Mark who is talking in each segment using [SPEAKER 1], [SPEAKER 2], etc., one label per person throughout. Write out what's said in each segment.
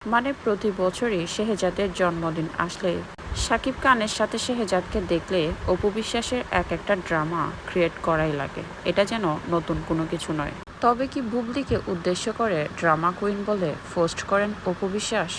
[SPEAKER 1] মানে প্রতি বছরই শেহজাদের জন্মদিন আসলে শাকিব খানের সাথে শেহজাদকে দেখলে অপু বিশ্বাসের এক একটা ড্রামা ক্রিয়েট করাই লাগে। এটা যেন নতুন কোনো কিছু নয়। তবে কি বুবলিকে উদ্দেশ্য করে ড্রামা কুইন বলে পোস্ট করেন অপু বিশ্বাস?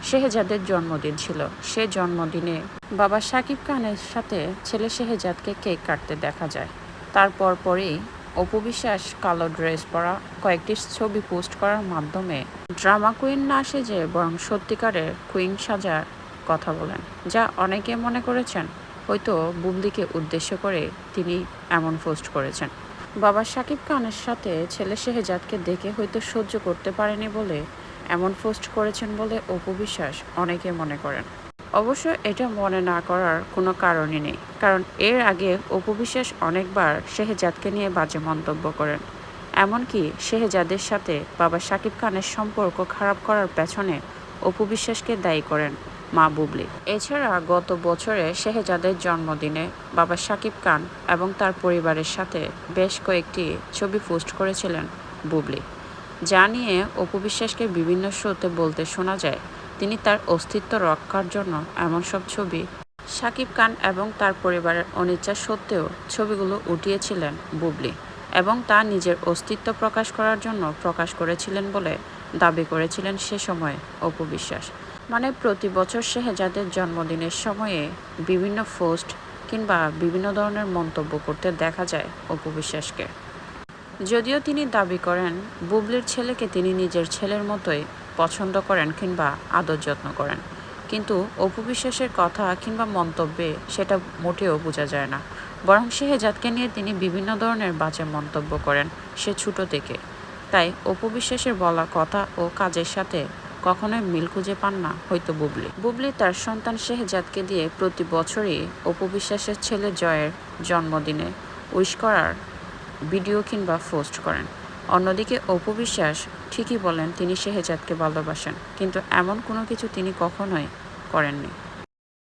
[SPEAKER 1] শেহজাদের জন্মদিন ছিল, সে জন্মদিনে বাবা শাকিব খানের সাথে ছেলে শেহজাদকে কেক কাটতে দেখা যায়। তারপর পরেই অপু বিশ্বাস কালো ড্রেস পরা কয়েকটি ছবি পোস্ট করার মাধ্যমে ড্রামা কুইন না সেজে বরং সত্যিকারের কুইন সাজার কথা বলেন, যা অনেকে মনে করেছেন হয়তো বুবলিকে উদ্দেশ্য করে তিনি এমন পোস্ট করেছেন। বাবা শাকিব খানের সাথে ছেলে শেহজাদকে দেখে হয়তো সহ্য করতে পারেনি বলে এমন পোস্ট করেছেন বলে অপু বিশ্বাস অনেকে মনে করেন। অবশ্য এটা মনে না করার কোনো কারণই নেই, কারণ এর আগে অপু বিশ্বাস অনেকবার শেহজাদকে নিয়ে বাজে মন্তব্য করেন। এমনকি শেহজাদের সাথে বাবা শাকিব খানের সম্পর্ক খারাপ করার পেছনে অপু বিশ্বাসকে দায়ী করেন মা বুবলি। এছাড়া গত বছরে শেহজাদের জন্মদিনে বাবা শাকিব খান এবং তার পরিবারের সাথে বেশ কয়েকটি ছবি পোস্ট করেছিলেন বুবলি, যা নিয়ে অপু বিশ্বাসকে বিভিন্ন শোতে বলতে শোনা যায় তিনি তার অস্তিত্ব রক্ষার জন্য এমন সব ছবি শাকিব খান এবং তার পরিবারের অনিচ্ছা সত্ত্বেও ছবিগুলো উঠিয়েছিলেন বুবলি, এবং তা নিজের অস্তিত্ব প্রকাশ করার জন্য প্রকাশ করেছিলেন বলে দাবি করেছিলেন সে সময় অপু বিশ্বাস। মানে প্রতি বছর শেহজাদের জন্মদিনের সময়ে বিভিন্ন পোস্ট কিংবা বিভিন্ন ধরনের মন্তব্য করতে দেখা যায় অপু বিশ্বাসকে। যদিও তিনি দাবি করেন বুবলির ছেলেকে তিনি নিজের ছেলের মতোই পছন্দ করেন কিংবা আদর যত্ন করেন, কিন্তু অপু বিশ্বাসের কথা কিংবা মন্তব্যে সেটা মোটেও বোঝা যায় না। বরং শেহজাদকে নিয়ে তিনি বিভিন্ন ধরনের বাজে মন্তব্য করেন সে ছোটো থেকে। তাই অপু বিশ্বাসের বলা কথা ও কাজের সাথে কখনোই মিল খুঁজে পান না হয়তো বুবলি তার সন্তান শেহজাদকে দিয়ে প্রতি বছরই অপু বিশ্বাসের ছেলে জয়ের জন্মদিনে উইশ করার ভিডিও কিংবা পোস্ট করেন। অন্যদিকে অপু বিশ্বাস ঠিকই বলেন তিনি শেহজাদকে ভালোবাসেন, কিন্তু এমন কোনো কিছু তিনি কখনোই করেননি।